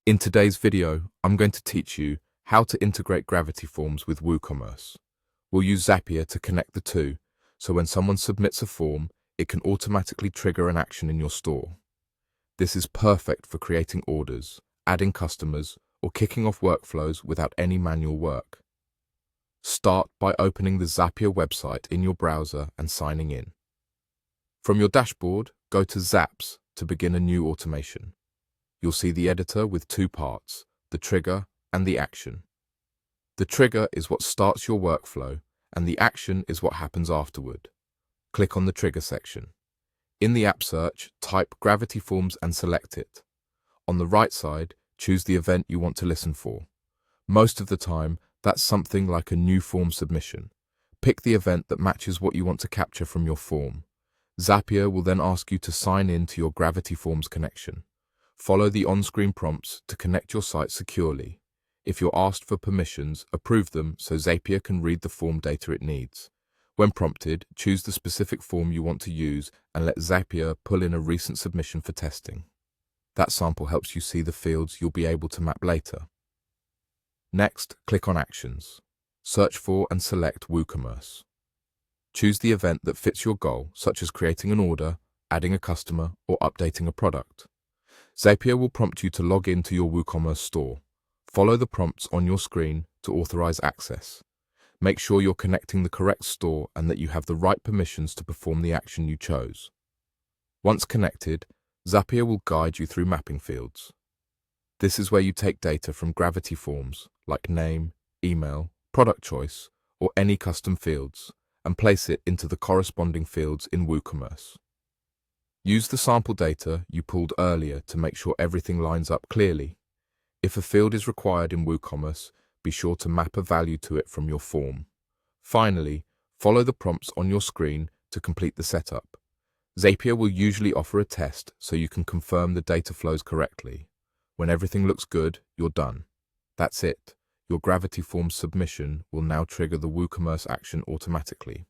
In today's video, I'm going to teach you how to integrate Gravity Forms with WooCommerce. We'll use Zapier to connect the two, so when someone submits a form, it can automatically trigger an action in your store. This is perfect for creating orders, adding customers, or kicking off workflows without any manual work. Start by opening the Zapier website in your browser and signing in. From your dashboard, go to Zaps to begin a new automation. You'll see the editor with two parts, the trigger and the action. The trigger is what starts your workflow, and the action is what happens afterward. Click on the trigger section. In the app search, type Gravity Forms and select it. On the right side, choose the event you want to listen for. Most of the time, that's something like a new form submission. Pick the event that matches what you want to capture from your form. Zapier will then ask you to sign in to your Gravity Forms connection. Follow the on-screen prompts to connect your site securely. If you're asked for permissions, approve them so Zapier can read the form data it needs. When prompted, choose the specific form you want to use and let Zapier pull in a recent submission for testing. That sample helps you see the fields you'll be able to map later. Next, click on Actions. Search for and select WooCommerce. Choose the event that fits your goal, such as creating an order, adding a customer, or updating a product. Zapier will prompt you to log into your WooCommerce store. Follow the prompts on your screen to authorize access. Make sure you're connecting the correct store and that you have the right permissions to perform the action you chose. Once connected, Zapier will guide you through mapping fields. This is where you take data from Gravity Forms, like name, email, product choice, or any custom fields, and place it into the corresponding fields in WooCommerce. Use the sample data you pulled earlier to make sure everything lines up clearly. If a field is required in WooCommerce, be sure to map a value to it from your form. Finally, follow the prompts on your screen to complete the setup. Zapier will usually offer a test so you can confirm the data flows correctly. When everything looks good, you're done. That's it. Your Gravity Forms submission will now trigger the WooCommerce action automatically.